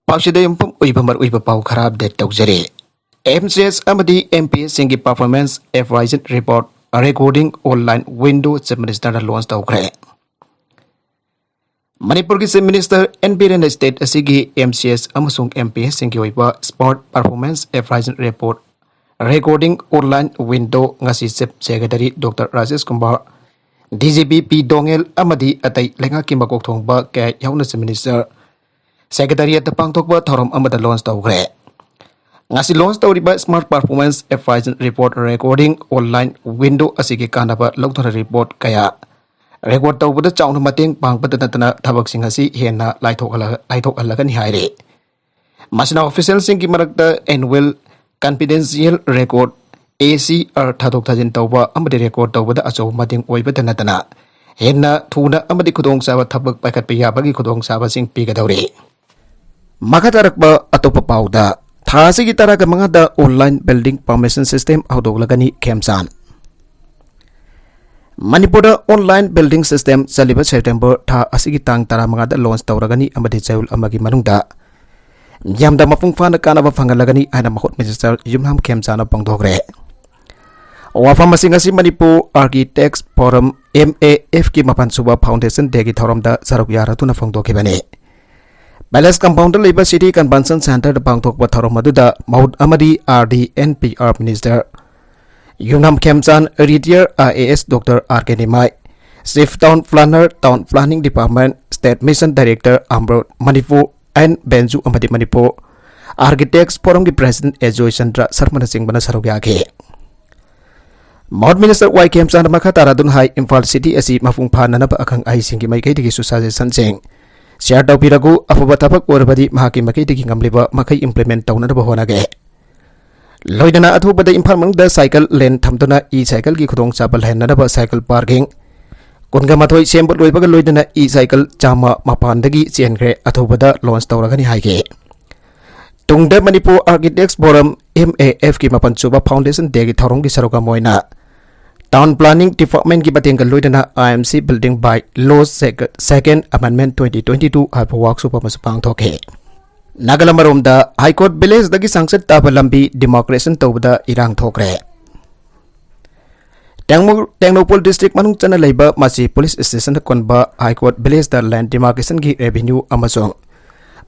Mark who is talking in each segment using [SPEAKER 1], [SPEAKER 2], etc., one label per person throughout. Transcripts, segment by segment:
[SPEAKER 1] ꯄꯥꯎꯁꯤꯗ ꯌꯨꯝꯐꯝ ꯑꯣꯏꯕ ꯃꯔꯨꯑꯣꯏꯕ ꯄꯥꯎ ꯈꯔ ꯑꯞꯗꯦꯠ ꯇꯧꯖꯔꯤ꯫ MCS ꯑꯃꯗꯤ MPSꯁꯤꯡꯒꯤ ꯄꯔꯐꯣꯔꯃꯦꯟꯁ ꯑꯦꯚꯥꯏꯖꯟ report recording online window chief ꯃꯤꯅꯤꯁꯇꯔꯅ ꯂꯣꯟꯆ ꯇꯧꯈ꯭ꯔꯦ꯫ ꯃꯅꯤꯄꯨꯔꯒꯤ chief minister N. Biren state ꯑꯁꯤꯒꯤ MCS ꯑꯃꯁꯨꯡ MPSꯁꯤꯡꯒꯤ ꯑꯣꯏꯕ ꯁ꯭ꯄꯣꯔꯠ ꯄꯔꯐꯣꯔꯃꯦꯟꯁ ꯑꯦꯚꯥꯏꯖꯟ ꯔꯤꯄꯣꯔꯠ ꯔꯦꯀꯣꯔꯗꯤꯡ ꯑꯣꯟꯂꯥꯏꯟ ꯋꯤꯟꯗꯣ ꯉꯁꯤ chief secretary doctor Rajesh Kumar, DGP P. Dongel ꯑꯃꯗꯤ ꯑꯇꯩ ꯂꯩꯉꯥꯛꯀꯤ ꯃꯀꯣꯛ ꯊꯣꯡꯕ ꯀꯌꯥ ꯌꯥꯎꯅ ꯆꯤꯐ ꯃꯤꯅꯤꯁꯇꯔ ꯁꯦꯀ꯭ꯔꯦꯇꯔꯤꯌꯦꯠꯇ ꯄꯥꯡꯊꯣꯛꯄ ꯊꯧꯔꯝ ꯑꯃꯗ ꯂꯣꯟꯆ ꯇꯧꯈ꯭ꯔꯦ꯫ ngasi launch tawriba smart performance advisory report recording online window asigi kanaba lawthara report kaya record tawbada chawna mateng pangbada natana thabak asi henna laithok haire masina official singi marakta annual confidential record ACR thadok thajin tawba amadi record tawbada achaw mateng oibada natana henna thuna amadi khudong saba thabak paikhat pe yabagi khudong saba sing pigadawri makatarakba atopa pauda थासी की तरह का मंगा online building permission system हौदोगलगनी खेमसान Manipur online building system चलिब September था असिगी तांग तरा मंगा लॉन्च तौरगनी अमदि चौल अमगी मनुंगदा यामदा मफुंग फाना कानाबा फंगलगनी आना महोत मिनिस्टर युमहाम खेमसान पंगदोगरे वाफम मसिंगसी मणिपुर आर्किटेक्ट्स फोरम MAF की मपन सुबा फाउंडेशन देगी थौरमदा सरुक यारतुना फंगदोखिबने Palace Compound Labor City Convention Center the Bangkok Thorong Maduda Maud Amadi RDNPR Minister Yunam Kemchan Retired IAS Dr. R.K. Nimai Chief Town Planner Town Planning Department State Mission Director Amro Manipur and Benju Amadi Manipur Architects Forum the President Ejoy Chandra Sarmana Singh Bana Sarogake Maud Minister Y. Kemchan Makataradun High Imphal City Asi Mafung Pananaba Akang Ai Singi Maikati Suggestion Singh Share Piragu Afuba Tapak Urbadi Mahaki Makiti Gamliba Makai implement Town Honage Loidana Atuba the Impamang the cycle lane Tamtona e cycle Gikudong Sabal Hanaba cycle parking Kungamatoi Chamber Loibaga Loidana e cycle Chama Mapandagi Siengre Atubada launch Tauragani Hage Tungda Manipur Architects Forum MAF Kimapansuba Foundation Degi Tarongi Saroga Moina Town Planning Department की बातें कर लोइडना IMC Building by Law Second Amendment 2022 hyper workshop में सुपांग थोके नागलमरोमदा High Court Village दगी संसद ताबलंबी Democration तोबदा इरांग थोकरे टेंगनोपल district मनुंग चना लेबा मासी police station कोनबा High Court Village दा लैंड demarcation की रेवेन्यू अमसोंग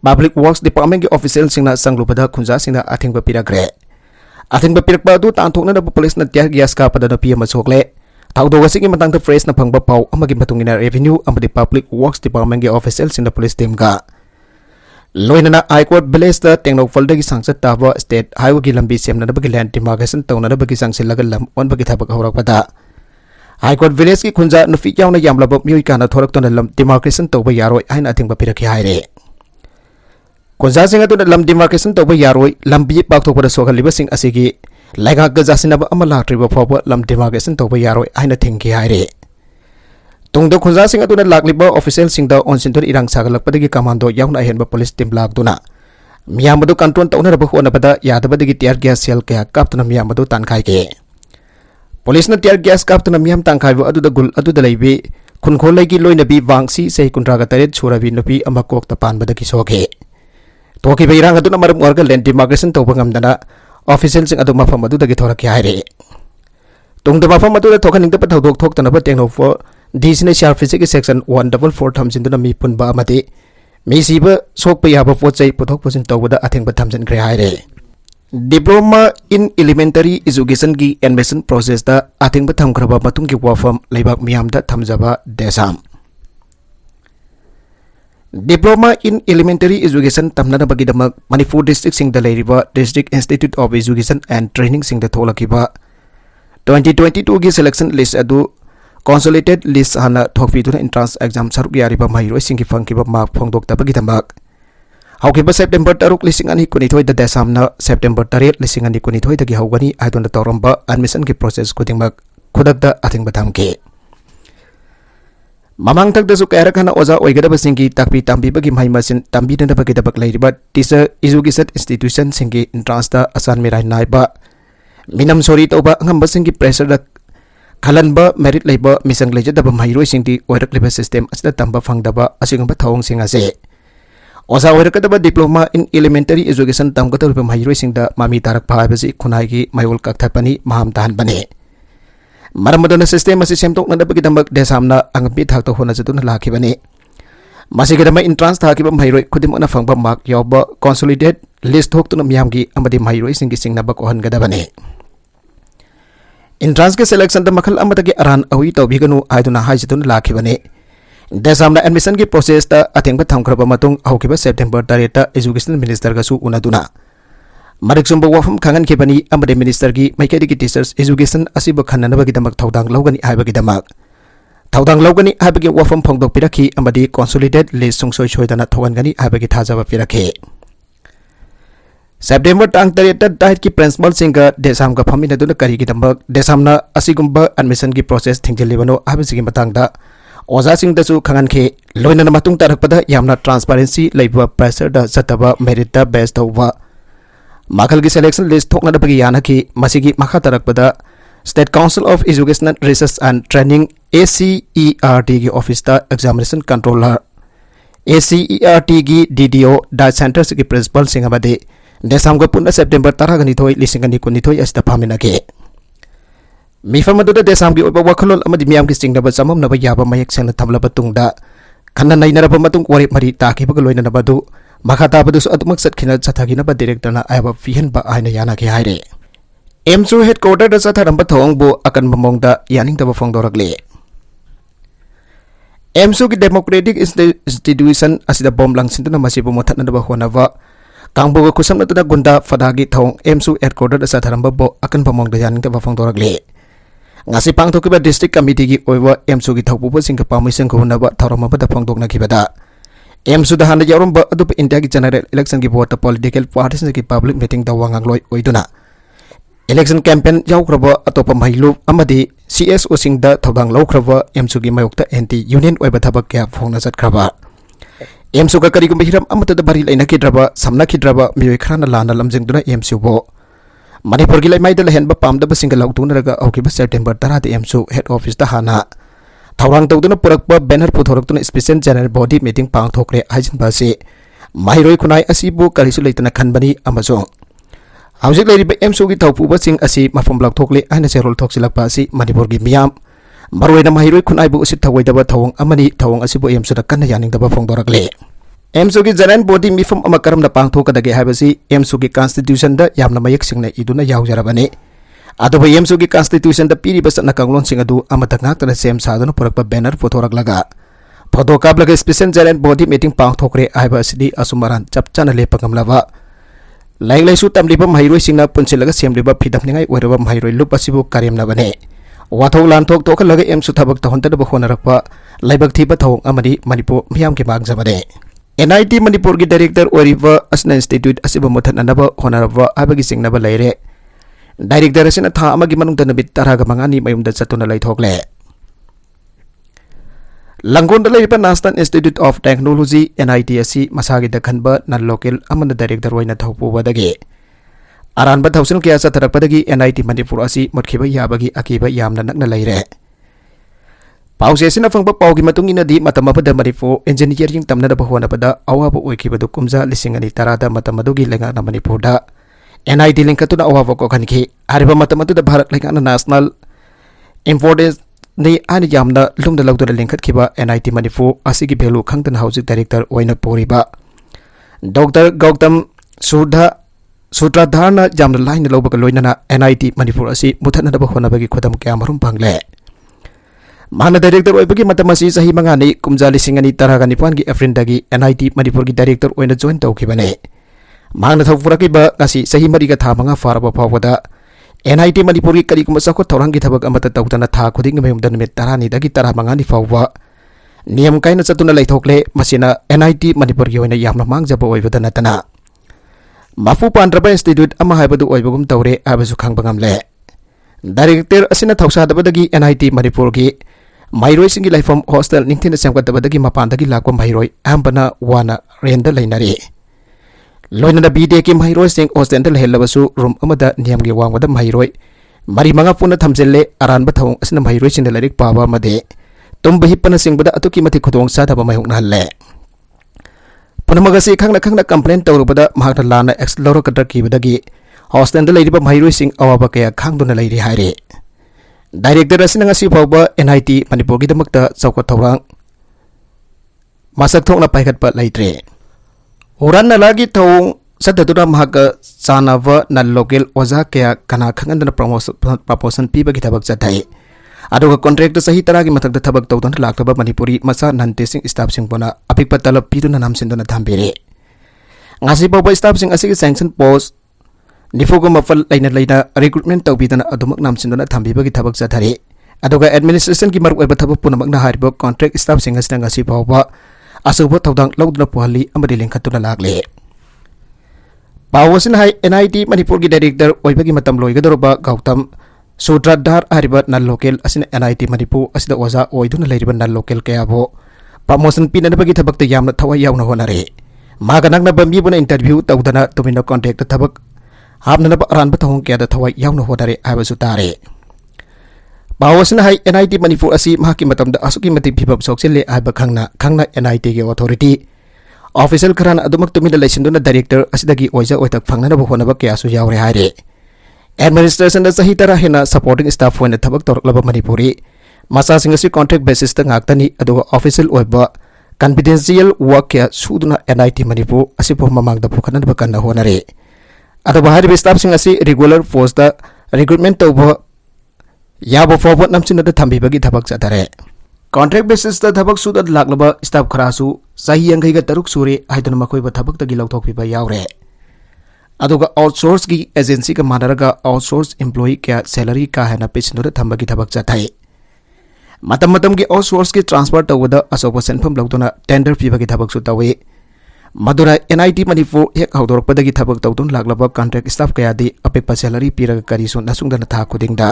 [SPEAKER 1] Public Works Department की ऑफिशियल सिंगना संगलुबदा खुंजा सिंगना आथिंग पिराग्रे Ating bapirkpa adu tanthokna na police na tiar gas ka pada pia masokle thaudoga sigi matang the phrase na phangba pau amagi matungina revenue amadi public works department ge officials in the police team ga loina na High Court Village da tengno folda gi sangsat taba state highway gi lambi semna na bagi land demarcation tawna na bagi sangsil laga lam on bagi thabak horak pada High Court Village ki khunja nufi yauna yamlaba myoi kana thorak tona lam demarcation tawba yaroi aina ating bapiraki haire Kunza singa tu dalam demarcation tawba yaroi lambi pakthok pada sokhaliba sing asigi laiga gajasinaba amala triba phoba lam demarcation tawba yaroi aina thingki haire tungdo kunza singa tu lakliba official singda onsintor irang sagalak padagi commando yauna henba police team lagduna miyamadu control tawna raba hona pada yadabadagi tear gas cell kya kaptuna miyamadu tankai ke police na tear gas kaptuna miyam tankai bu adu da gul adu da leibi khunkhol lagi loina bi wangsi sei kundraga taret churabi nupi amakok tapan badagi soke Toki bayirang adu na maram warga land demarcation tawba ngamdana official sing adu mafam adu dagi thorak haire tungda mafam adu da thokan ingda pathok thok tanaba tengno for disne shar physics section 144 thamjin na mi punba amati mi siba sok pa yaba pochai pothok posin tawba da atheng ba thamjin kre haire Diploma in Elementary Education ki admission process da atheng ba thamkraba matung ki wafam leibak miyam da thamjaba desam Diploma in Elementary Education tamna bagi damak Manipur District sing da leiriba District Institute of Education and Training sing da tholakiba 2022 gi selection list adu consolidated list hana thokpi tuna entrance exam saruk yariba mahiroi sing ki fangkiba mark phongdok ta bagi damak haukiba September 3 lising ani kunithoi da desamna September 3 lising ani kunithoi da gi haugani aidon da toromba admission ki process kudingmak khudak da athing batham ke Mamang tak dasu kaya kana oza oigada basingi takpi tambi bagi mahimasin tambi dan bagi dabak lairiba teacher education institution singi entrance da asan mirai naiba minam sorry tauba ngam basingi pressure da khalan ba merit laiba misang leja da mahiroi singti oirak leba system asda tamba fangdaba asingba thawong singa se ओजा ओइरकदबा diploma in elementary education तमगतरब महिरोइसिंगदा मामी तारक फाइबसी खुनाइगी मायोल कक्थपनी महाम ताहनबने मरमदन system असी सेमतोकनदबगिदमक देसामना अंगपि थाक्तो होनजतुन लाखिबने मासिगदम इंट्रांस थाकिब महिरोइ खुदिमना फंगबा मार्क यावबा कंसोलिडेट लिस्ट थोक्तुन मियामगी अमदि महिरोइसिंगी सिंगनबा कोहनगदबने इंट्रांस के सिलेक्शन द मखल अमदगी अरान अहुई तौबिगनु आइदुना हाइजतुन लाखिबने देसामना एडमिशन की प्रोसेस ता अथेंग थमख्रब मतुंग हौकिब सेप्टेम्बर 3 एजुकेशन मिनिस्टर गसु उनदुना मरिकसुंब वफम खांगनखिबनी अमदे मिनिस्टर की मैकेडी की टीचर्स एजुकेशन असिब खन्ननबगिदमक थौदांग लौगनी हाइबगिदमक थौदांग लौगनी हाइबगी वफम फोंदोकपिरखि अमदि कंसोलिडेट लिस्ट सुंगसोय सोयदना थौगनगनी हाइबगी थाजाब पिरखे सेप्टेम्बर टांग 3 डाइट की प्रिंसिपल सिंग देसाम का फमिनदुना करिगिदमक देसामना असिगुंब एडमिशन की प्रोसेस थिंगजलिबनो हाइबसिगी मतंगदा ओजा सिंगदसु खंगनखे लोइनना मतुंग तरकपदा यामना ट्रांसपेरेंसी लैबा प्रेशर दा जतबा मेरिट दा बेस तौबा माखल की सिलेक्शन लिस्ट थोकनदबगी यानखि मसिगी मखा तरकपदा state council of educational research and training ACERT की ऑफिस दा एग्जामिनेशन कंट्रोलर ACERT की DDO डा सेंटर की प्रिंसिपल सिंगबदे देसाम को पुन्ना सेप्टेम्बर 12 लिसिंगनी कुनिथोय अस्ता फामिनगे मिफम अदुदा देसाम की ओबा वखलोल अमदि मियाम की सिंगनबा सममनबा याबा मयक सेंना थमलबा तुंगदा खन्ना नैनरबा मतुंग वरे मरि ताखिबग लोइननबदु मखा ताबदुसु अदुमक सतखिना चथागिनबा डायरेक्टरना आयबा फिहनबा आइना यानागे हाइरे एमसु हेडक्वार्टर दा चथारंबा थोंगबो अकन बमोंगदा यानिंगदबा फोंगदोरगले एमसु की डेमोक्रेटिक इंस्टीट्यूशन असिदा बॉम्ब लंगसिनदना मसिबु मोथनदबा होनबा कांगबोग खुसमनदना गुंडा फदागी थोंग एमसु हेडक्वार्टर दा चथारंबा बो अकन बमोंगदा यानिंगदबा फोंगदोरगले ngasi pangthokiba district committee gi oiwa emsu gi thokpuba singka permission ko hunaba thoromaba da phongdokna khibada emsu da hana yarumba adup india gi general election gi vote political parties gi public meeting da wangangloi oiduna election campaign yaukraba atopa mailu amadi CSO sing da thodang laukraba emsu gi mayokta anti union oiba thabak kya phongna satkraba emsu ka kari gum hiram amata da bari laina kidraba samna kidraba mioi khrana lana lamjingduna emsu bo मणिपुर की लैमाई लहनब पामदब सिंगल लौटूनरगा औकिब September 10 EMSU head office हाना थौरांग तौदुना पुरक्प बैनर पुथोरक्तुना स्पेशल जनरल बॉडी मीटिंग पांगथोकरे हाइजिनबा से माहिरोय खुनाय असिबु करिसु लेतना खनबनी अमजो हौजिक लेरिबा एमसु की थौपुबा सिंग असि मफम लौथोकले आइना सेरोल थोकसिलकपा असि मणिपुर की मियाम मरोयना माहिरोय खुनायबु उसित थवैदबा थौंग अमनि थौंग असिबु एमसु दा कन्ना यानिंगदबा फोंदोरगले एमसु की जनरल बॉडी मिफम अमा करमना पांगथोकदगे हाइबसि एमसु की कॉन्स्टिट्यूशन दा यामना मयक सिंगना इदुना यावजरबने अदुबा एमसु की कॉन्स्टिट्यूशन दा पीरिबा सतना कांगलोन सिंग अदु अमता ngakna सेम सादन पुरकपा बैनर फोटोरगलगा फोटो काबलगा स्पेशल जनरल बॉडी मीटिंग पांगथोकरे हाइबसि असुमरान चपचाना लेपगमलबा लाइलाइसु तमलिबा माहिरोय सिंगना पुनसिलगा सेमलिबा फिदमनिंगाय ओरबा माहिरोय लुप असिबु कारेमनबने वाथौ लानथोक तोखलगा एमसु थबक तहनतदबा होनरकपा लाइबक थिबा थौंग अमदि मणिपुर मियाम के मागजबने NIT मणिपुर की डायरेक्टर ओरिबा असना इंस्टीट्यूट असिबा मुथननबा होनरबा आबगी सिंगनबा लेरे डायरेक्टर असिना था अमगी मनुंग नबित 15 मयुमदा चतुना लैथोकले लंगोंदा लेरिबा national institute of technology NIT असि मसागी दखनबा नन लोकल अमन डायरेक्टर ओइना थौपुबदगे अरानबा थौसन किया चतरकपदगी NIT मणिपुर असि मुतखिबा याबगी अकीबा यामना नकना लैरे पाउसेसिना फंगबा पाउगी मतुंग इनदी मतमबदा मणिपुर इंजीनियरिंग तमनदबा होनबदा अवाबा ओइखिबदु कुमजा लिसिंगनी तरादा मतमदुगी लेंगाना मणिपुरदा NIT लिंकतुना अवाबा कोखनखि आरिबा मतमदुदा भारत लेंगाना नेशनल इंपोर्टेंस नि आनि यामना लुमदा लौदुना लिंकतखिबा NIT मणिपुर असिगी भेलु खंगदना हाउसिंग डायरेक्टर ओइना पोरिबा डॉक्टर गौतम सूत्रधारना यामना लाइन लौबगा लोइनना NIT मणिपुर असि मुथनदबा होनबगी खुदम क्या मरुम पांगले माना डायरेक्टर ओइबगी मतमसी सही मंगानी कुमजा लिसिंगनी तरहगा निपान की एप्रिल NIT मणिपुर की डायरेक्टर ओइना जॉइन तौखिबने मांगना थौपुरकिबा गसी सही मरिगा था मंगा फारबा फावदा NIT मणिपुर की करिगुम सखो थौरंगी थबक अमता तौदना था खुदिंग मेमदन में 10 दगी 15 फावबा नियम कायना चतुना लैथोकले मसिना NIT मणिपुर की ओइना यामना मांगजबा ओइबदा नतना माफु पांड्रबा इंस्टीट्यूट अमा हाइबदु ओइबगुम तौरे आबसु खांगबगमले डायरेक्टर असिना थौसादबदगी NIT मणिपुर की माइरोय सिंगी लाइफम हॉस्टल निंथिन सेमगतबदगी मपानदगी लाकवा माइरोय अहमबना वाना रेंदा लैनरे लोइनदा बीडे की माइरोय सिंग हॉस्टल लहेलबसु रूम अमदा नियमगी वांगबदा माइरोय मरी मंगा पुना थमजेले अरानबा थौं असिना माइरोय सिंग लाइरिक पाबा मदे तुम बहिपना सिंगबदा अतुकी मथि खुदोंग सादबा मायहुंग नहल्ले पुनमगसी खंगना कंप्लेन तौरबदा महाकना लाना एक्स लौरकदर कीबदगी हॉस्टेल लेरिबा महिरोइसिंग अवाबा कया खांगदुना लेरि हाइरे डायरेक्टर असि ngasi फावबा NIT मणिपुर की दमकता चौकत थौरांग मासक थोंगना पाइखतपा लेत्रे उरान नलागी थौंग सददुना महाक चानावा नल लोकल ओजा कया कना खंगदना प्रमोशन पीबगी थबक चथाई अदुगा कॉन्ट्रैक्ट सही तरह की मथक थबक तौदन लाक्तबा मणिपुरी मसा नन टेस्टिंग स्टाफ सिंह बोना अपिक तलब पीदुना नामसिंदुना थांबेरे ngasi फावबा स्टाफ सिंह असि सैंक्शन पोस्ट निफोगो मफल लेना रिक्रूटमेंट तौबीदना अदुमक नामसिंदुना थांबीबगी थबक चथारे अदुगा एडमिनिस्ट्रेशन की मरुब थबक पुनमकना हारिबा कॉन्ट्रैक्ट स्टाफ सिंह असि ngasi फावबा असुबा थौदांग लौदुना पुहली अमदि लिंखतुना लागले पावसिन हाई NIT मणिपुर की डायरेक्टर ओइबगी मतम लोइगदोरबा गौतम सूत्रधार हरिबा नल लोकल असिन NIT मणिपुर असिदा ओजा ओइदुना लेरिबा नल लोकल कयाबो प्रमोशन पीनबगी थबक यामना थवाई यावना होनारे मागनगना बम्बीबुना इंटरव्यू तौदना तुमिनो कॉन्ट्रैक्ट थबक हाबनब अरानब थोंग क्या थवाई यावना होनारे आबसु तारे पावसिन हाई NIT मणिपुर असि महाकी मतमदा असुकी मति फिबब सोक्सिले आबा खंगना NIT के अथॉरिटी ऑफिशियल खरान अदुमक तुमिदा लेसिंदुना डायरेक्टर असिदगी ओइजा ओइतक फंगनब होनब क्यासु यावरे हारे एडमिनिस्ट्रेशन दा सही तरह हेना सपोर्टिंग स्टाफ होइना थबक तोरकलब मणिपुरी मसा सिंह असि कॉन्ट्रैक्ट बेसिस ता ngaktani अदुगा ऑफिशियल ओइबा कॉन्फिडेंशियल वर्क क्या सुदुना NIT मणिपुर असि ममांग दा फुखनब कन्ना होनरे अदुगा हारिबे स्टाफ सिंह असि रेगुलर पोस्ट दा रिक्रूटमेंट तौबा याबो फॉरवर्ड नमसिनदा थंबीबगी थबक चथारे कॉन्ट्रैक्ट बेसिस ता थबक सुदा लागलबा स्टाफ खरासु सही अंगैगा तरुक सुरे हाइदुना मखोइबा थबक तगी लौथोकपिबा यावरे अदुगा आउटसोर्स की एजेंसी का मानरगा आउटसोर्स एम्प्लॉई क्या सैलरी का है ना पेशनुर थंबगी थबक चथाई मतम की आउटसोर्स की ट्रांसफर तौबदा असोबा सेनफम लौदुना टेंडर पीबगी थबक सु तवे मदुरा NIT मणिपुर हेक हौदोरपदगी थबक तौदुन लागलबा कॉन्ट्रैक्ट स्टाफ कयादी अपेक्पा सैलरी पीरगा करिसु नसुंगदना था खुदिंगदा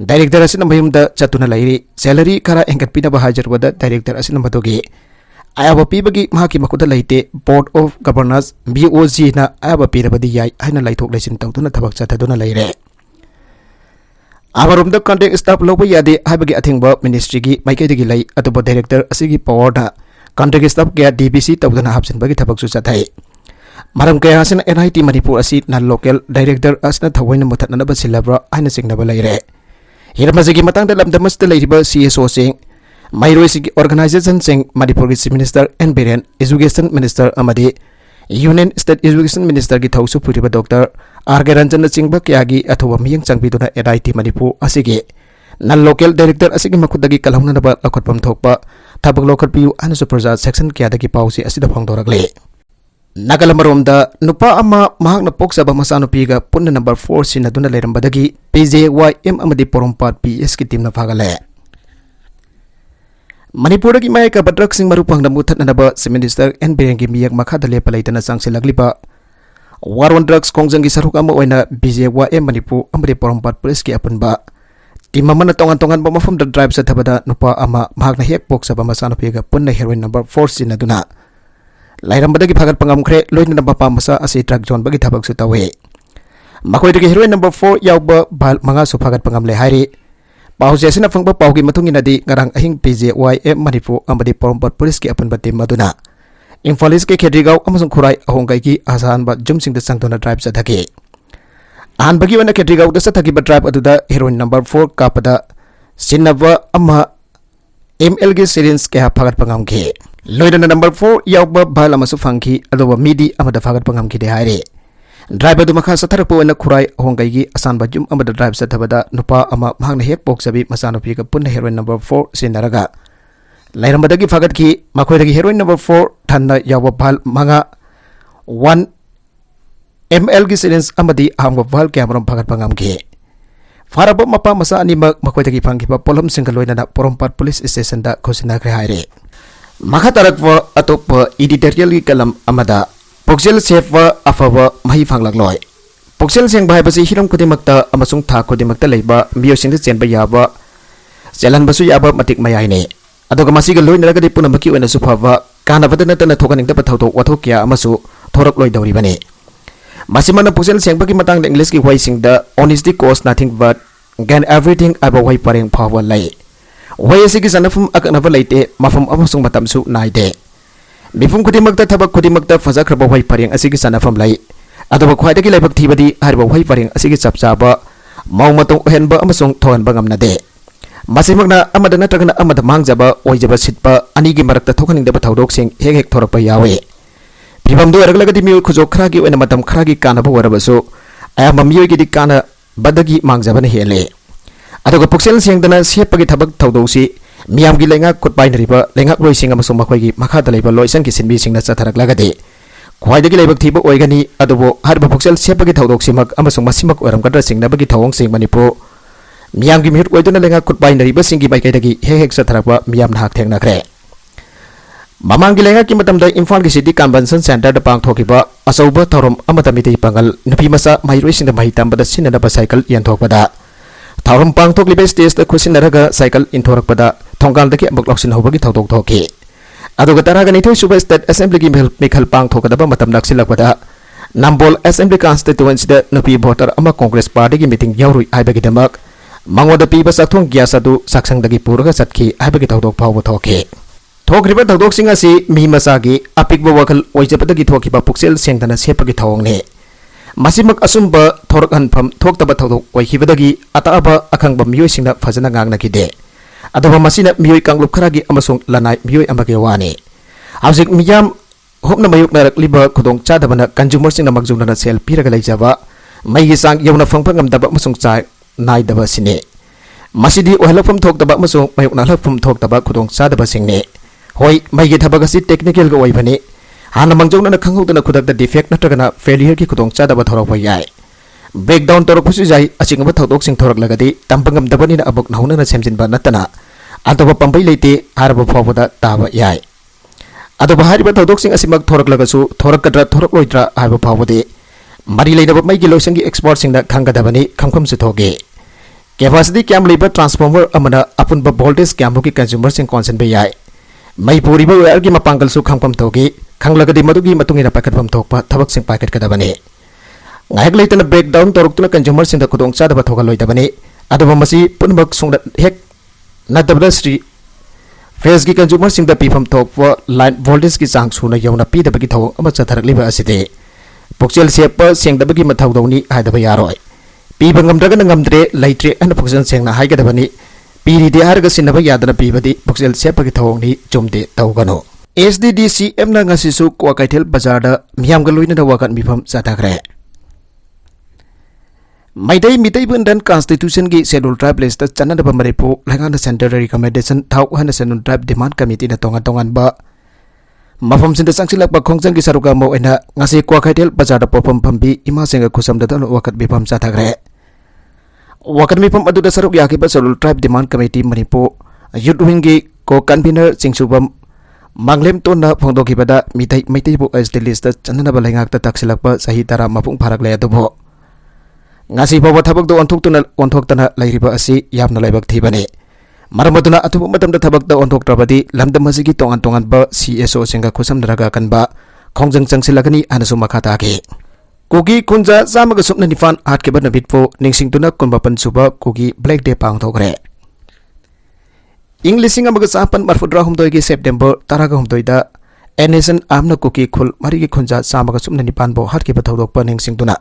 [SPEAKER 1] डायरेक्टर असिना मयुमदा चतुना लैरी सैलरी खरा एंगटपिनबा हाजरबदा डायरेक्टर असिना मदुगी आयाबा पीबगी महाकी मकुदा लेते बोर्ड ऑफ गवर्नर्स BOG ना आयाबा पीरबदी याई हाइना लाइथोक लेसिन तौदुना थबक चथदुना लैरे आबरुमदा कॉन्ट्रैक्ट स्टाफ लौबा यादे हाइबगी अथिंगबा मिनिस्ट्री की माइकेदगी लै अतुबा डायरेक्टर असिगी पावर दा कॉन्ट्रैक्ट स्टाफ क्या DBC तौदुना हापसिनबगी थबक सु चथाई मरम कया हसिना NIT मणिपुर असि नन लोकल डायरेक्टर असना थवैना मुथतनबा सिलब्रा हाइना सिंगनबा लैरे हिरमजिगी मतंगदा लमदमस्त लैरिबा CSO सिंह माइरोइसी ऑर्गेनाइजेशन सिंह मणिपुर की chief minister N Biren education minister अमदी यूनियन स्टेट एजुकेशन मिनिस्टर की थौसु पुरिबा डॉक्टर R.K. रंजन चिंगबा क्यागी अथवा मियंग चंगबिदुना NIT मणिपुर असिगे नन लोकल डायरेक्टर असिगी मखुदगी कलहौननबा लखटपम थोकपा थबक लोखटपियु अनसु प्रजा सेक्शन क्यादगी पाउसी असिदा फंगदोरगले नगलमरोमदा नुपा अमा महाकना पोक्सबा मसानुपीगा पुन्ना नंबर 4 सिनदुना लेरंबदगी PJYM अमदी पोरोमपाट PS की टीम न फागले मणिपुर की मायक ड्रग सिंह मरुपंग मुथनब चीफ मिनिस्टर N Biren की मियक मखाद लेप लेतना चांगसिलग्लिबा वार ऑन ड्रग्स खोंजंगी सरुक अमा ओइना BJYM मणिपुर अमदि पोरोमपाट पुलिस की अपुनबा टीम अमना तोंगन तोंगन मफम द ड्राइव सथबदा नुपा अमा महाकना हेक पोक्सबा मसानुपीगा पुन्ना हेरोइन नंबर 4 सिनदुना लाइरंबदगी फागत पंगमख्रे लोइना नंबर मसा असि ड्रग जोन बगी थबक सु तवे मखोइदगी हेरोइन नंबर 4 यावबा बाल मंगा सु फागत पंगमले हाइरे पाउजेसिना फंगबा पाउगी मतुंगिनादी ngarang ahing PJYM मणिपुर अमदि पोरोमपाट पुलिस की अपुनबा टीम मदुना इम्फाल ईस्ट के खेड्रिगांव अमसुंग खुराई अहोंगाई की आसानबा जुमसिंग द संगदोना ड्राइव चथके अहानबगी वना खेड्रिगांव द चथकीबा ड्राइव अदुदा हेरोइन नंबर 4 कापदा सिनबा अमा ML की सिरिंज के फागत पंगमखे लोइना नंबर 4 यावबा बाल अमसु फंगखी अदुबा मिडी अमदा फागत पंगमखी दे हाइरे ड्राइवर दु मखा सथरपो ओइना खुराई अहोंगाई की आसानबा जुम अमदा ड्राइव चथबदा नुपा अमा महांगना हेक पोक्सबी मसानुपी का पुन्ना हेरोइन नंबर 4 सिनरगा लाइरंबदगी फागत की मखोइदगी हेरोइन नंबर 4 थन्ना यावबा बाल मंगा 1 ML की सिरिंज अमदी आमगो बाल कैमरम फागत पंगमखे फारबो मपा मसा अनिमक मखोइदगी फंगिबा पोलम सिंगलोइना पोरोमपाट पुलिस स्टेशन दा घोषणाख्रे हाइरे मखा तरकवा अतोप एडिटोरियल की कलम अमदा पुक्सेल सेफ अफब मही फांगलक्लोय पुक्सेल सेंबा हाइबसी हिरम खुदिमक्ता अमसुंग था खुदिमक्ता लेबा मियोसिंग चेनबा याबा चेलनबसु याबा मतिक मयाइने अदुगा मसिगा लोइनरगदि पुनमकी ओइना सुफाबा कानबद नतन थोगनिंगदा पथौतो वथो क्या अमसु थोरक लोइदौरिबने मसिमना पुक्सेल सेंबा की मतंग इंग्लिश की वाइसिंग the honesty cost nothing but gain everything अबा वाइ परेंग फावा लै वाइ असि की सनफुम अकनबा लेते मफम अमसुंग मतमसु नाइदे Mifum khudimagta thabak khudimagta fajakraba wai pareng asigi sanafam lai adoba khwaidagi laibak thibadi harba wai pareng asigi chapchaba maumatong ohenba amasong thohanba ngamnade masimagna amada natragana amada mangjaba oijaba sitpa anigi marakta thokhaningdaba thaudok sing hek hek thorakpa yawe phibamdo araglagadi miul khujok khragi oina matam khragi kanaba warabasu ayamba miyoigi di kana badagi mangjabana hele adoga puksel sengdana sepagi thabak thaudosi miyamgi lenga kutpainariba lenga roising amasong makhoi makhada leiba loisan ki sinbi singna chatharaklagadi khwaidagi leibak thiba oigani adobo harba puksel sepagi thaudok simak amasong masimak oramgadra singnabagi thawong sing manipu miyamgi mihut oiduna lenga kutpainariba singi baikaidagi hek hek chatharakpa miyam hak thengnakre Mamangi lenga ki matamda Imphal ki City Convention Center da pangthokiba asauba thorom amata mitei pangal nupi masa mairoi singda mahitambada sinada cycle yanthokpada thorom pangthoklibe stage da khusinaraga cycle inthorakpada thongkal daki abakloksin hobagi thodok thoki aduga taraga nithoi suba state assembly ki mekhal pangthokadaba matam naksilakpada Nambol Assembly constituency da nupi voter ama Congress party ki meeting yaurui aibagi damak mangoda piba sakthong gyasadu saksangdagi puraga satki aibagi thodok phawba thoki Thokriba thodok singa si mi masagi apikba wakal oijapatagi thokiba puksel sengdana sepagi thawongne masimak asumba thorakhan pham thoktaba thodok oihibadagi ataaba akhangba miyoi singna fajana ngangna kide adoba masina miyoi kanglup kharagi amasung lanai miyoi amage wani hawjik miyam hopna mayuk narakliba khudong chadabana consumer singna magjungna sel piraga leijaba maigi sang yawna phangpa ngamdaba amasung chai naidaba sine masidi ohalafam thoktaba amasung mayuk nalafam thoktaba khudong chadaba singne Hoi maigi thabagasi technical ga oibani hana mangjongna khanghodna khudakda defect natragana failure ki khudong chadaba thorakpa yai breakdown torokpusi jai achingba thodok sing thorak lagadi tampangam dabani na abok nauna na semjinba natana adoba pambai leite harba phawada taba yai adoba hariba thodok sing asimak thorak lagasu thorakadra thorak loidra harba phawade mari leidaba maigi loisangi export singna khangadabani khamkham su thoge capacity cam leiba transformer amana apunba voltage cam ki consumer sing concern be yai Mai puriba argi mapangkal su khangpam thogi khanglagadi madugi matungina pakatpam thokpa thabak sing paket kadabani ngaik leitana breakdown toruktuna consumer sing da khudong chadaba thogal loidabani adoba masi punbak sungda hek nadabda sri phase ki consumer sing da pifam thokwa line voltage ki chang suna yauna pi dabagi thawong ama chatharakliba asite puksel sepa sengdabagi mathaudoni haidaba yaroi pi bangamdraga ngamdre leitre ana puksel sengna haigadabani Piri di harga sinaba yadana pibadi puksel sepagi thawongni chumde tawgano SDDCM na ngasisu kwa kaithel bazar da miyam galoina da wakan mifam satakre Maidai mitai bundan constitution gi schedule tribe list da channa ba maripu langana center recommendation thau hana schedule tribe demand committee na tongan ba mafam sinda sangsilak ba khongjang gi saruga mo ena ngasi kwa kaithel bazar da popam phambi ima senga khusam da wakat mifam satakre Wakan mipam adu da saruk yakiba schedule tribe demand committee manipu youth wing gi ko convener singsubam manglem to na phongdokibada mitai bu as the list channa ba lengak ta taksilakpa sahi tara mapung pharak le adubo ngasi bawa thabak do onthok tana lairiba asi yamna laibak thibane maramatuna atubu matam da thabak da onthok trabadi lamdam masigi tongan ba CSO singa khusam daraga kanba khongjang changsilakani anasu makhata ge Kuki kunja zamaga supna nifan hat ke bana bitpo ningsing tuna kunbapan suba kuki black day pang thokre Englising amaga sapan marfudra humdoi ki September taraga humdoi da NSN amna kuki khul mari ki kunja zamaga supna nipan bo hat ke bathodok pa ningsing tuna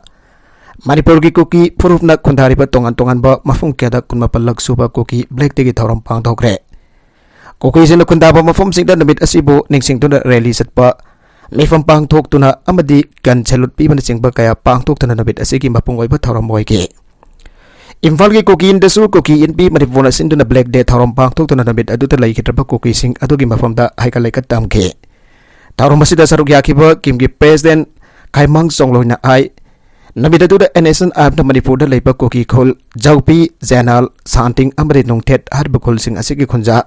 [SPEAKER 1] Manipur ki kuki purufna kundari ba tongan ba mafung kya da kunbapan lak suba kuki black day ki thoram pang thokre Kuki sina kundaba mafum singda namit asibo ningsing tuna rally satpa Mifam pang thok tuna amadi kan chalut pi bana chingba kaya pang thok tana nabit asigi mapung oiba thoram moike Imphal ki koki indasu koki inpi maripona sinduna black day thoram pang thok tana nabit adu ta lai kitraba koki sing adugi mafam da haika laikat tamke thoram masida saruk yakiba kimgi president kaimang songloina ai nabit adu da NSN app na manipur da leiba koki khol jaupi janal santing amari nongthet harba khol sing asigi khunja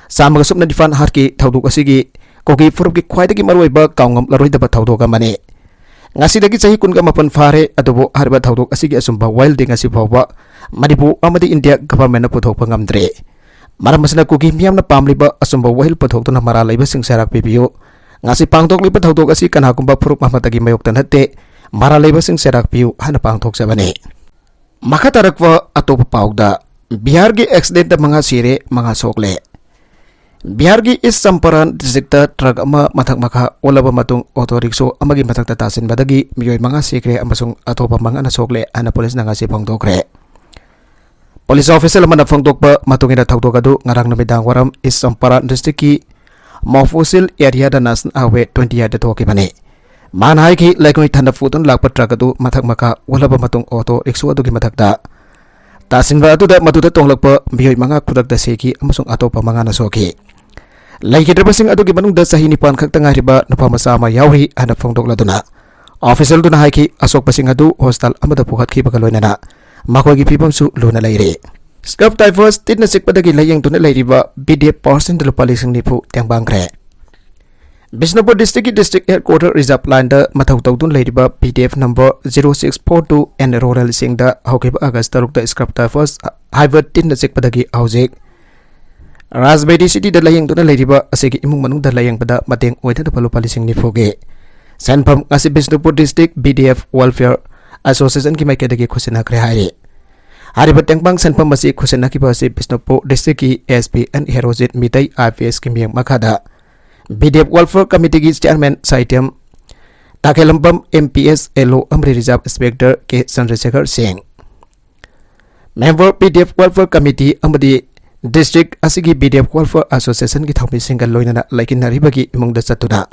[SPEAKER 1] samaga supna difan harki thauduk asigi Koki furup ki khwaidagi maruiba kaungam laroidaba thaudoga mane ngasidagi chahi kunga mapan fare adobo harba thaudok asigi asumba wilding asi phawba manipu amadi India government na puthokpa ngamdre maramasna koki miyamna pamliba asumba wahil puthokna mara laiba sing sarak pibiyo ngasi pangthok liba thaudok asi kana kumba furup mahmatagi mayoktan hatte mara laiba sing sarak piu hana pangthok sabane makatarakwa atopa pauda Bihar gi accident da manga sire manga sokle Bihar की इस Champaran district truck मथक मखा ओलब auto rickshaw मथक तासिनबदगी मियोय मंगा सिक्रे अतोप मंगा सोकले अना police नंगासी फोंदोक्रे police officer मन फोंदोकप मतुंगिना थौदोक अदु ngarang numitang waram इस Champaran district की मौफुसिल एरिया दा नेशनल हाईवे 20 याद थोकिबने मान हाई की लाइकोई थंड फुतन लाप ट्रक अदु मथक मखा ओलब मतुंग ऑटो रिक्शो अदुगी मथकदा तासिनबा अदुदा मदुदा तोंगलप मियोय मंगा खुदक सेकी अतोप मंगा सोकी लाइकिद्रबसिंग अदुगी मनुंग द सही निपान खक्ता ngairiba nupa masa ama yauri ana phongdokladuna official duna haiki asok pasing adu hostel amada pukhatki bagaloinana makogi pibamsu luna laire scup divers tidna sikpadagi layang tuna lairiba BDF person de lupalising nipu tengbangre Bishnupur district headquarter reserve line da mathau tawdun lairiba BDF number 0642 and rural sing da hokiba august taruk da scup divers highway tidna sikpadagi aujek Rajbedi City da layang tuna lairiba asigi imung manung da layang pada mateng oida da palu palising nifoge Sanpam ngasi Bishnupur district BDF welfare association ki maike dagi khusina kre haire hariba tengpang sanpam masi khusina ki basi Bishnupur district ki SP and Herojit Mitai IPS ki miyang makada BDF welfare committee ki chairman Saitem Takelambam MPS LO Amri Reserve Inspector K Chandrasekhar Singh member BDF welfare committee amadi District asigi BDF welfare association ki thawmi single loinana laikin naribagi imungda chatuna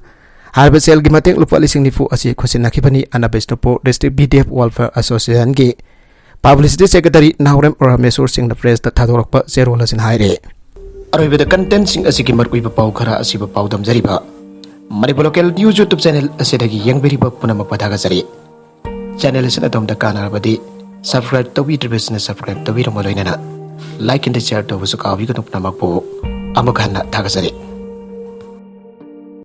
[SPEAKER 1] harba sel gi mateng lupa lising nifu asi khusina khibani ana Bishnupur district BDF welfare association ki publicity secretary Naurem Ramesur Singh na press ta thadorokpa zero lasin haire aroibeda content sing asigi markui ba pau khara asiba pau damjariba Manipur local news YouTube channel asidagi yangberiba punamak padaga jari channel sina domda kanarabadi subscribe tawi business subscribe tawi romoloinana like and share to wasu kawi ko namak po amagana thagazari